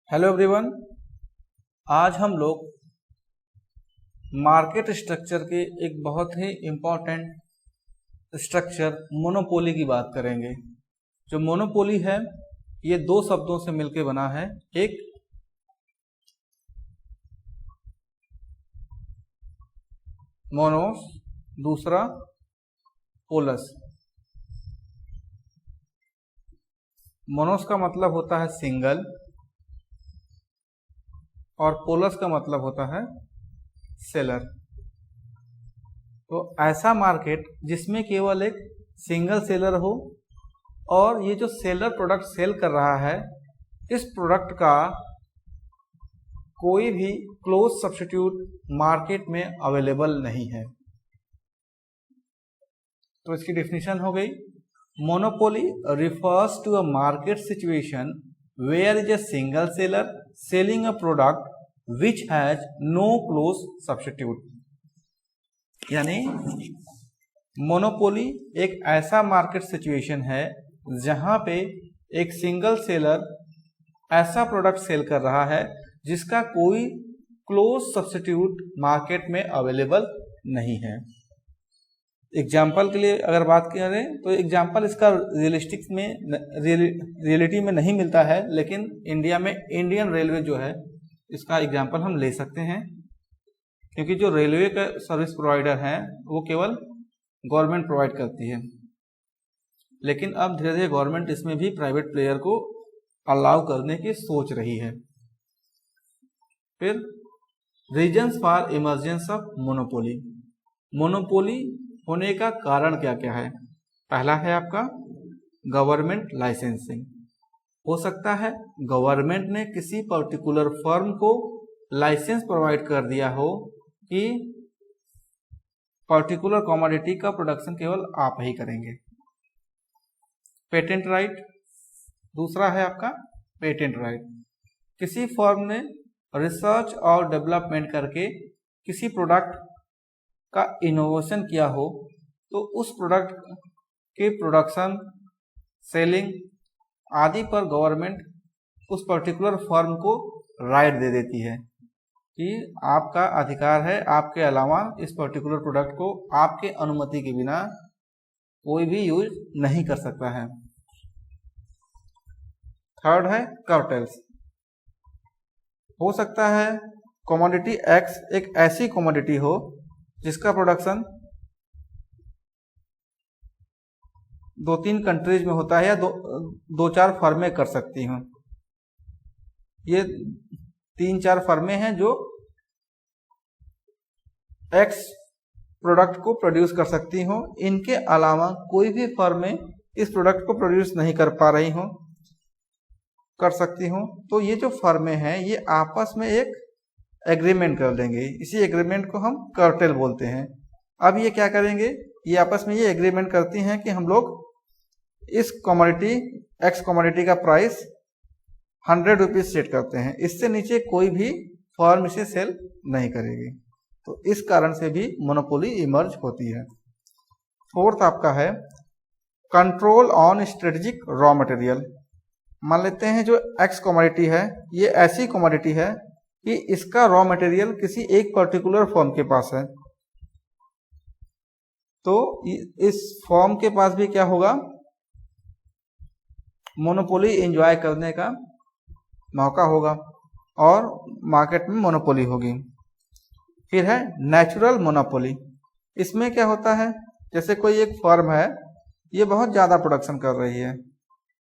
Hello everyone. आज हम लोग मार्केट स्ट्रक्चर के एक बहुत ही इम्पोर्टेंट स्ट्रक्चर मोनोपोली की बात करेंगे। जो मोनोपोली है ये दो शब्दों से मिलकर बना है, एक मोनोस, दूसरा पोलस। मोनोस का मतलब होता है सिंगल और पोलस का मतलब होता है सेलर। तो ऐसा मार्केट जिसमें केवल एक सिंगल सेलर हो और ये जो सेलर प्रोडक्ट सेल कर रहा है इस प्रोडक्ट का कोई भी क्लोज सब्स्टिट्यूट मार्केट में अवेलेबल नहीं है। तो इसकी डेफिनेशन हो गई, monopoly refers to a market situation where is a single seller selling a product which has no close substitute। यानी मोनोपोली एक ऐसा मार्केट सिचुएशन है जहां पे एक सिंगल सेलर ऐसा प्रोडक्ट सेल कर रहा है जिसका कोई क्लोज सब्स्टिट्यूट मार्केट में अवेलेबल नहीं है। एग्जाम्पल के लिए अगर बात करें तो एग्जाम्पल इसका रियलिटी में नहीं मिलता है, लेकिन इंडिया में इंडियन रेलवे जो है इसका एग्जाम्पल हम ले सकते हैं, क्योंकि जो रेलवे का सर्विस प्रोवाइडर है वो केवल गवर्नमेंट प्रोवाइड करती है, लेकिन अब धीरे धीरे गवर्नमेंट इसमें भी प्राइवेट प्लेयर को अलाउ करने की सोच रही है। फिर reasons for emergence of monopoly. Monopoly होने का कारण क्या क्या है? पहला है आपका गवर्नमेंट लाइसेंसिंग। हो सकता है गवर्नमेंट ने किसी पर्टिकुलर फर्म को लाइसेंस प्रोवाइड कर दिया हो कि पर्टिकुलर कमोडिटी का प्रोडक्शन केवल आप ही करेंगे। पेटेंट राइट, दूसरा है आपका पेटेंट राइट। किसी फर्म ने रिसर्च और डेवलपमेंट करके किसी प्रोडक्ट का इनोवेशन किया हो तो उस प्रोडक्ट के प्रोडक्शन, सेलिंग आदि पर गवर्नमेंट उस पर्टिकुलर फर्म को राइट दे देती है कि आपका अधिकार है, आपके अलावा इस पर्टिकुलर प्रोडक्ट को आपके अनुमति के बिना कोई भी यूज नहीं कर सकता है। थर्ड है कार्टेल्स। हो सकता है कमोडिटी एक्स एक ऐसी कमोडिटी हो जिसका प्रोडक्शन 2-3 कंट्रीज में होता है या दो चार फर्में कर सकती हूँ। ये 3-4 फर्में हैं जो एक्स प्रोडक्ट को प्रोड्यूस कर सकती हो, इनके अलावा कोई भी फर्में इस प्रोडक्ट को प्रोड्यूस नहीं कर पा रही हो, कर सकती हूँ। तो ये जो फर्में हैं ये आपस में एक एग्रीमेंट कर लेंगे, इसी एग्रीमेंट को हम कार्टेल बोलते हैं। अब ये क्या करेंगे, ये आपस में ये एग्रीमेंट करती हैं कि हम लोग इस कमोडिटी एक्स कमोडिटी का प्राइस 100 रुपीज सेट करते हैं, इससे नीचे कोई भी फर्म इसे सेल नहीं करेगी। तो इस कारण से भी मोनोपोली इमर्ज होती है। फोर्थ आपका है control on strategic raw material. मान लेते हैं जो एक्स कमोडिटी है ये ऐसी कमोडिटी है कि इसका रॉ मटेरियल किसी एक पर्टिकुलर फर्म के पास है, तो इस फर्म के पास भी क्या होगा, मोनोपोली एंजॉय करने का मौका होगा और मार्केट में मोनोपोली होगी। फिर है नेचुरल मोनोपोली। इसमें क्या होता है, जैसे कोई एक फर्म है ये बहुत ज्यादा प्रोडक्शन कर रही है,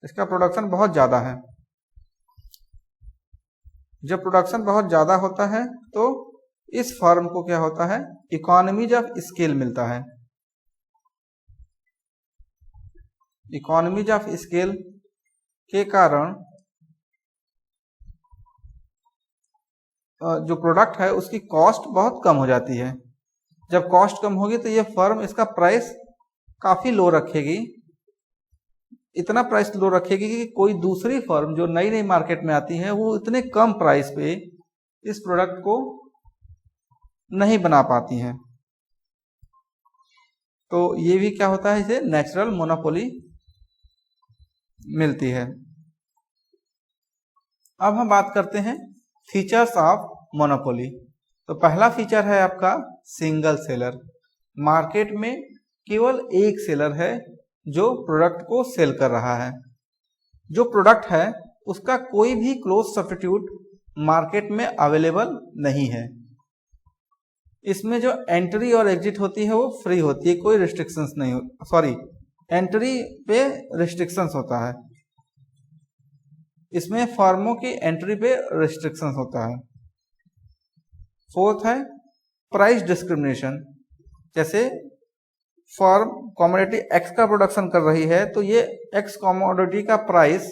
इसका प्रोडक्शन बहुत ज्यादा है। जब प्रोडक्शन बहुत ज्यादा होता है तो इस फर्म को क्या होता है, इकोनॉमीज ऑफ स्केल मिलता है। इकोनॉमीज ऑफ स्केल के कारण जो प्रोडक्ट है उसकी कॉस्ट बहुत कम हो जाती है। जब कॉस्ट कम होगी तो ये फर्म इसका प्राइस काफी लो रखेगी, इतना प्राइस लो रखेगी कि कोई दूसरी फर्म जो नई नई मार्केट में आती है वो इतने कम प्राइस पे इस प्रोडक्ट को नहीं बना पाती हैं। तो ये भी क्या होता है, इसे नेचुरल मोनोपोली मिलती है। अब हम बात करते हैं फीचर्स ऑफ मोनोपोली। तो पहला फीचर है आपका सिंगल सेलर। मार्केट में केवल एक सेलर है जो प्रोडक्ट को सेल कर रहा है। जो प्रोडक्ट है उसका कोई भी क्लोज सब्स्टिट्यूट मार्केट में अवेलेबल नहीं है। इसमें जो एंट्री और एग्जिट होती है वो फ्री होती है, कोई रिस्ट्रिक्शंस नहीं, सॉरी एंट्री पे रिस्ट्रिक्शंस होता है। इसमें फर्मों की एंट्री पे रिस्ट्रिक्शंस होता है। फोर्थ है प्राइस डिस्क्रिमिनेशन। जैसे फर्म कमोडिटी एक्स का प्रोडक्शन कर रही है तो ये एक्स कमोडिटी का प्राइस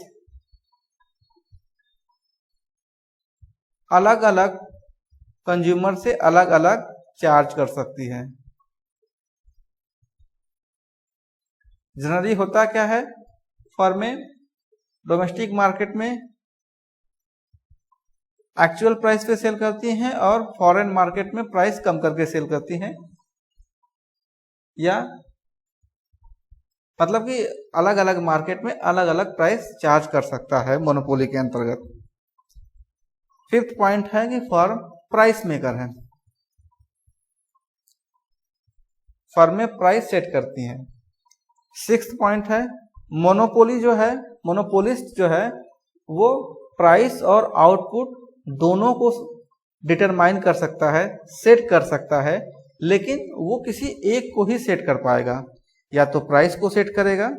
अलग अलग कंज्यूमर से अलग अलग चार्ज कर सकती है। जनरली होता क्या है, फर्में डोमेस्टिक मार्केट में एक्चुअल प्राइस पे सेल करती हैं और फॉरेन मार्केट में प्राइस कम करके सेल करती हैं, या मतलब कि अलग अलग मार्केट में अलग अलग प्राइस चार्ज कर सकता है मोनोपोली के अंतर्गत। फिफ्थ पॉइंट है कि फर्म प्राइस मेकर है, फर्में प्राइस सेट करती हैं। सिक्स्थ पॉइंट है मोनोपोली जो है, मोनोपोलिस्ट जो है वो प्राइस और आउटपुट दोनों को डिटरमाइन कर सकता है, सेट कर सकता है, लेकिन वो किसी एक को ही सेट कर पाएगा। या तो प्राइस को सेट करेगा,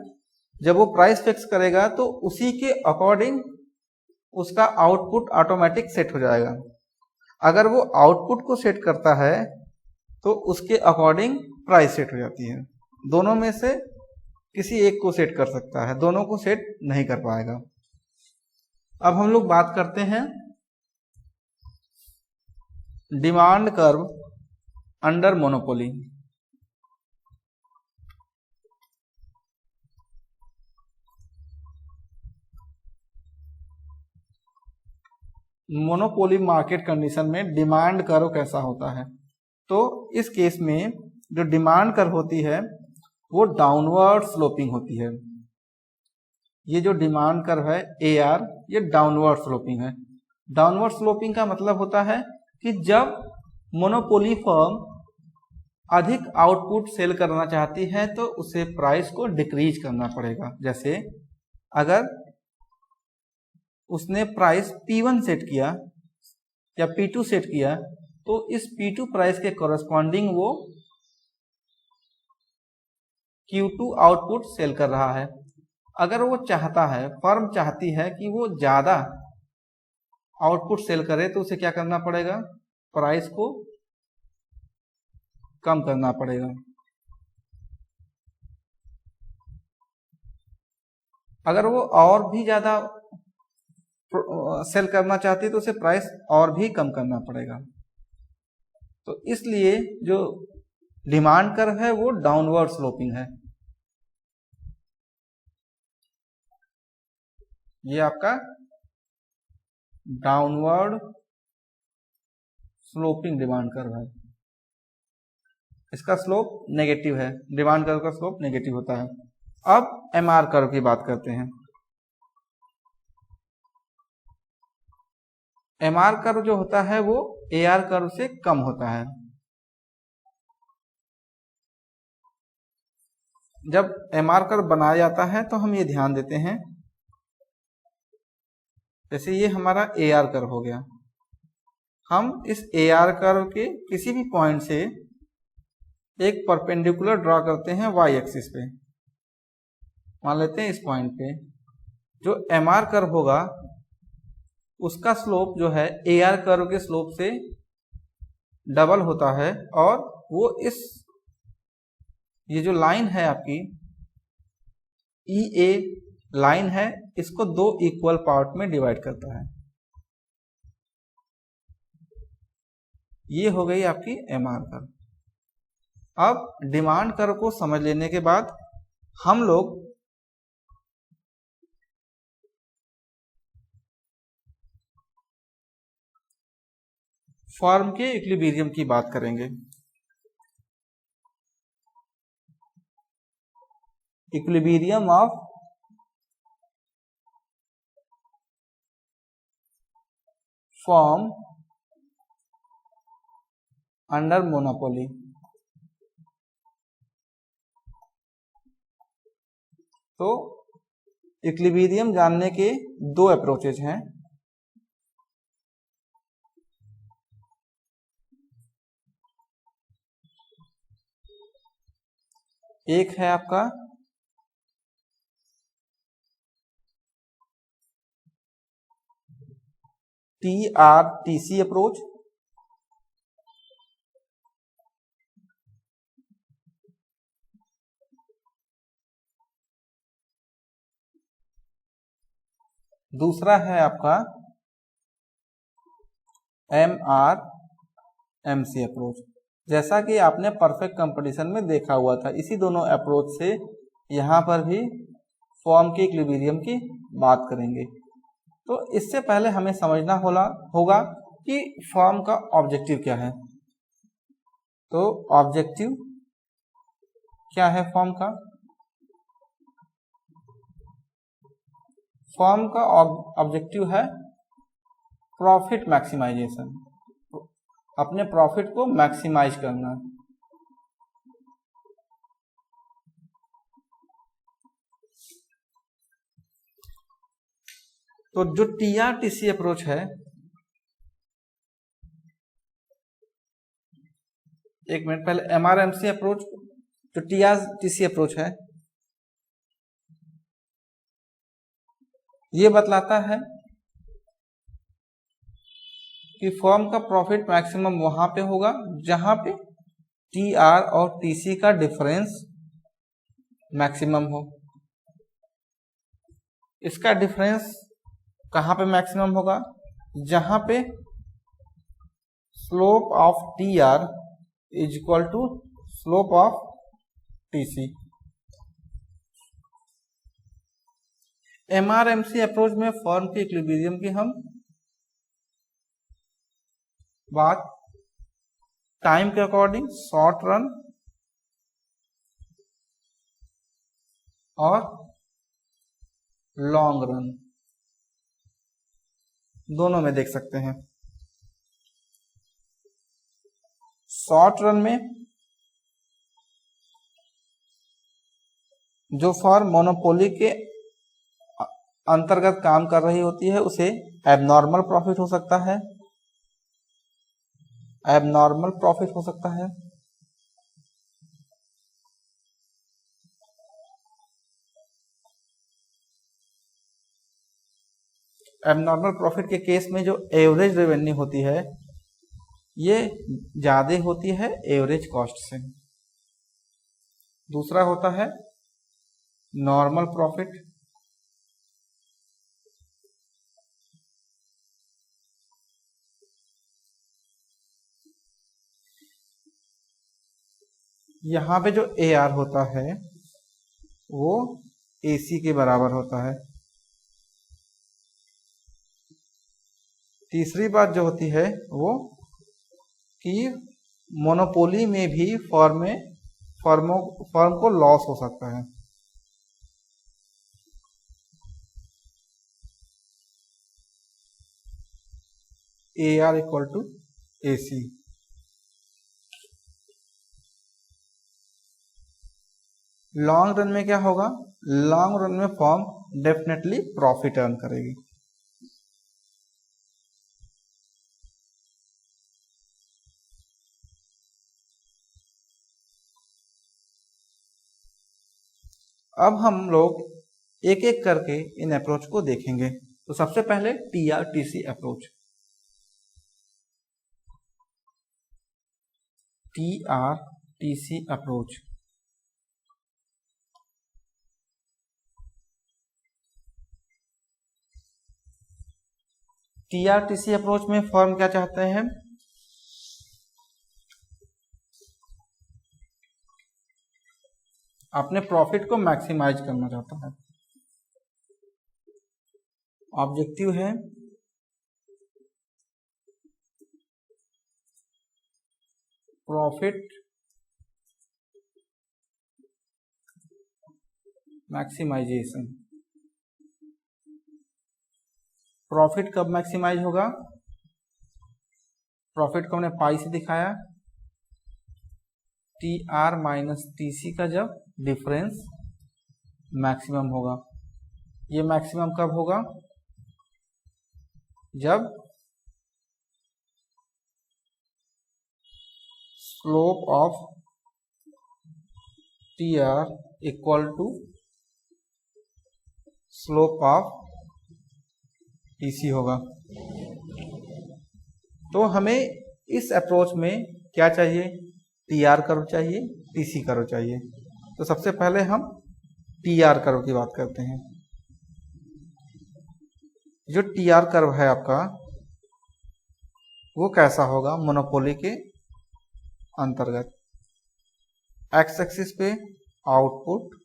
जब वो प्राइस फिक्स करेगा तो उसी के अकॉर्डिंग उसका आउटपुट ऑटोमेटिक सेट हो जाएगा। अगर वो आउटपुट को सेट करता है तो उसके अकॉर्डिंग प्राइस सेट हो जाती है। दोनों में से किसी एक को सेट कर सकता है, दोनों को सेट नहीं कर पाएगा। अब हम लोग बात करते हैं demand curve under monopoly. Monopoly market condition में डिमांड कर्व कैसा होता है? तो इस केस में जो डिमांड कर्व होती है वो डाउनवर्ड स्लोपिंग होती है। ये जो डिमांड कर्व है AR, ये डाउनवर्ड स्लोपिंग है। डाउनवर्ड स्लोपिंग का मतलब होता है कि जब मोनोपोली फर्म अधिक आउटपुट सेल करना चाहती है तो उसे प्राइस को डिक्रीज करना पड़ेगा। जैसे अगर उसने प्राइस P1 सेट किया या P2 सेट किया तो इस P2 प्राइस के कॉरस्पॉन्डिंग वो Q2 आउटपुट सेल कर रहा है। अगर वो चाहता है, फर्म चाहती है कि वो ज्यादा आउटपुट सेल करे तो उसे क्या करना पड़ेगा, प्राइस को कम करना पड़ेगा। अगर वो और भी ज्यादा सेल करना चाहती है तो उसे प्राइस और भी कम करना पड़ेगा। तो इसलिए जो डिमांड कर्व है वो डाउनवर्ड स्लोपिंग है। ये आपका डाउनवर्ड स्लोपिंग डिमांड कर्व है। इसका स्लोप नेगेटिव है, डिमांड कर्व का स्लोप नेगेटिव होता है। अब MR कर्व की बात करते हैं। MR कर्व जो होता है वो AR कर्व से कम होता है। जब MR कर्व बनाया जाता है तो हम ये ध्यान देते हैं, जैसे ये हमारा AR कर्व हो गया, हम इस AR कर्व के किसी भी पॉइंट से एक परपेंडिकुलर ड्रॉ करते हैं Y एक्सिस पे। मान लेते हैं इस पॉइंट पे जो MR कर्व होगा उसका स्लोप जो है AR कर्व के स्लोप से डबल होता है, और वो ये जो लाइन है आपकी EA लाइन है, इसको दो इक्वल पार्ट में डिवाइड करता है। ये हो गई आपकी MR कर्व। अब डिमांड कर्व को समझ लेने के बाद हम लोग फर्म के इक्विलिब्रियम की बात करेंगे। Equilibrium of form under monopoly. तो इक्विलिब्रियम जानने के दो अप्रोचेज हैं। एक है आपका TRTC अप्रोच, दूसरा है आपका MRMC अप्रोच। जैसा कि आपने परफेक्ट कंपटीशन में देखा हुआ था, इसी दोनों अप्रोच से यहां पर भी फॉर्म के इक्विलिब्रियम की बात करेंगे। तो इससे पहले हमें समझना होगा कि फॉर्म का ऑब्जेक्टिव क्या है। तो ऑब्जेक्टिव क्या है फॉर्म का? फॉर्म का ऑब्जेक्टिव है प्रॉफिट मैक्सिमाइजेशन, अपने प्रॉफिट को मैक्सिमाइज करना। तो जो TRTC अप्रोच है, एक मिनट पहले MRMC अप्रोच, जो TRTC अप्रोच है ये बतलाता है कि फर्म का प्रॉफिट मैक्सिमम वहां पे होगा जहां पे TR और TC का डिफरेंस मैक्सिमम हो। इसका डिफरेंस कहां पे मैक्सिमम होगा? जहां पे slope of TR is equal to slope of TC। MRMC approach में फर्म के इक्विलिब्रियम की हम बात टाइम के अकॉर्डिंग शॉर्ट रन और लॉन्ग रन दोनों में देख सकते हैं। शॉर्ट रन में जो फर्म मोनोपोली के अंतर्गत काम कर रही होती है उसे एबनॉर्मल प्रॉफिट हो सकता है, एबनॉर्मल प्रॉफिट हो सकता है। एबनॉर्मल प्रॉफिट के केस में जो एवरेज रेवेन्यू होती है ये ज्यादा होती है एवरेज कॉस्ट से। दूसरा होता है नॉर्मल प्रॉफिट। यहां पे जो AR होता है वो AC के बराबर होता है। तीसरी बात जो होती है वो कि मोनोपोली में भी फर्म को लॉस हो सकता है। AR equal to AC। Long run में क्या होगा? लॉन्ग रन में फर्म डेफिनेटली प्रॉफिट अर्न करेगी। अब हम लोग एक एक करके इन अप्रोच को देखेंगे। तो सबसे पहले TRTC approach. TRTC approach TRTC approach में फर्म क्या चाहते हैं? अपने प्रॉफिट को मैक्सिमाइज करना चाहता है। ऑब्जेक्टिव है प्रॉफिट मैक्सिमाइजेशन। प्रॉफिट कब मैक्सिमाइज होगा? प्रॉफिट को हमने पाई से दिखाया, T R minus T C का जब डिफरेंस मैक्सिमम होगा। ये मैक्सिमम कब होगा? जब slope of T R equal to slope of T C होगा। तो हमें इस अप्रोच में क्या चाहिए? टी आर कर्व चाहिए, टी सी कर्व चाहिए। तो सबसे पहले हम टी आर कर्व की बात करते हैं। जो टी आर कर्व है आपका वो कैसा होगा? मोनोपोली के अंतर्गत एक्स एक्सिस पे आउटपुट,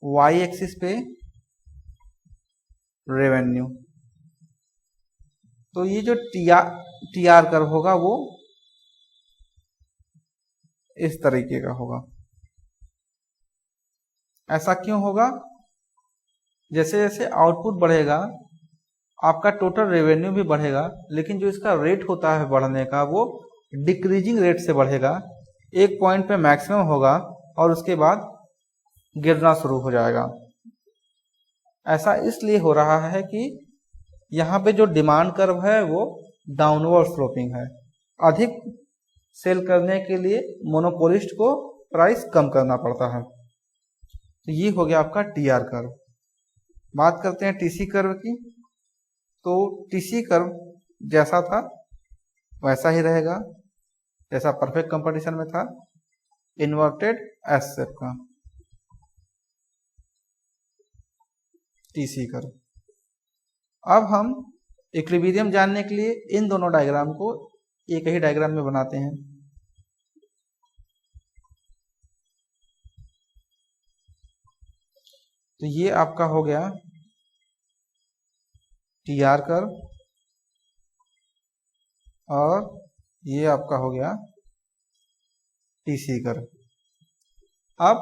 वाई एक्सिस पे रेवेन्यू। तो ये जो टी आर कर्व होगा वो इस तरीके का होगा। ऐसा क्यों होगा? जैसे जैसे आउटपुट बढ़ेगा आपका टोटल रेवेन्यू भी बढ़ेगा, लेकिन जो इसका रेट होता है बढ़ने का वो डिक्रीजिंग रेट से बढ़ेगा। एक पॉइंट पे मैक्सिमम होगा और उसके बाद गिरना शुरू हो जाएगा। ऐसा इसलिए हो रहा है कि यहाँ पे जो डिमांड कर्व है वो डाउनवर्ड स्लोपिंग है। अधिक सेल करने के लिए मोनोपोलिस्ट को प्राइस कम करना पड़ता है। तो ये हो गया आपका टी आर कर्व। बात करते हैं टीसी कर्व की। तो टीसी कर्व जैसा था वैसा ही रहेगा जैसा परफेक्ट कंपटीशन में था, इन्वर्टेड एस शेप का टीसी कर्व। अब हम इक्विलिब्रियम जानने के लिए इन दोनों डायग्राम को एक ही डायग्राम में बनाते हैं। तो ये आपका हो गया टी आर कर्व और ये आपका हो गया टीसी कर्व। अब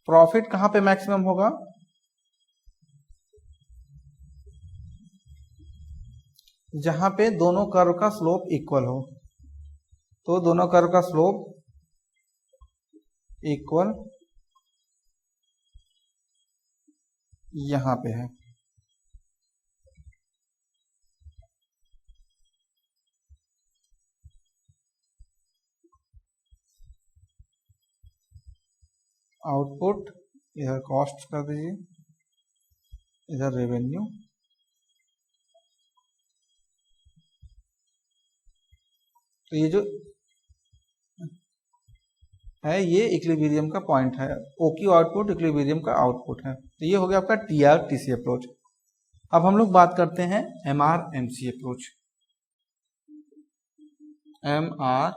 प्रॉफिट कहां पे मैक्सिमम होगा? जहां पे दोनों कर्व का स्लोप इक्वल हो। तो दोनों कर्व का स्लोप इक्वल यहां पे है। आउटपुट इधर कॉस्ट कर दीजिए, इधर रेवेन्यू। तो ये जो है ये इक्विलिब्रियम का पॉइंट है। ओक्यू आउटपुट इक्विलिब्रियम का आउटपुट है। तो ये हो गया आपका T R T C approach. अब हम लोग बात करते हैं M R M C approach. M R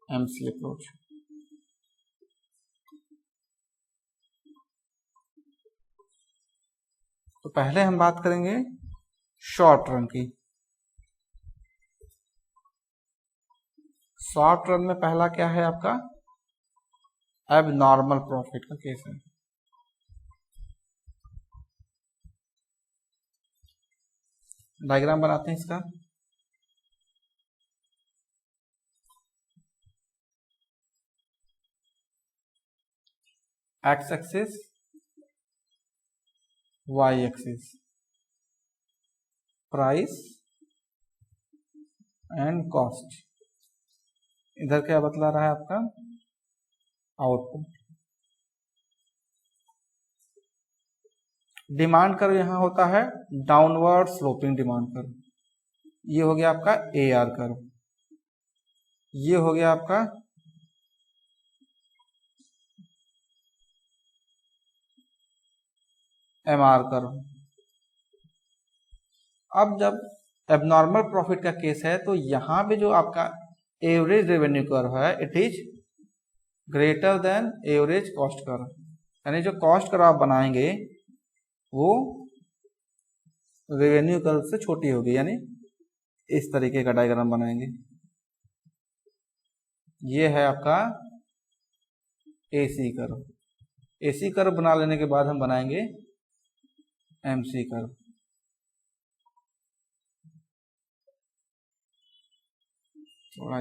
M C approach. तो पहले हम बात करेंगे शॉर्ट रन की। शॉर्ट रन में पहला क्या है आपका? अब नॉर्मल प्रॉफिट का केस है। डायग्राम बनाते हैं इसका। X axis, y axis, price and cost. इधर क्या बतला रहा है आपका? आउटपुट। डिमांड कर्व यहां होता है डाउनवर्ड स्लोपिंग डिमांड कर्व। ये हो गया आपका ए आर कर्व। ये हो गया आपका एम आर कर्व। अब जब एबनॉर्मल प्रॉफिट का केस है तो यहां पे जो आपका एवरेज रेवेन्यू कर्व है it is greater than average cost curve. यानी जो कॉस्ट कर्व आप बनाएंगे वो रेवेन्यू कर्व से छोटी होगी। यानी इस तरीके का डायग्राम बनाएंगे। ये है आपका एसी कर्व। एसी कर्व बना लेने के बाद हम बनाएंगे एमसी कर्व। थोड़ा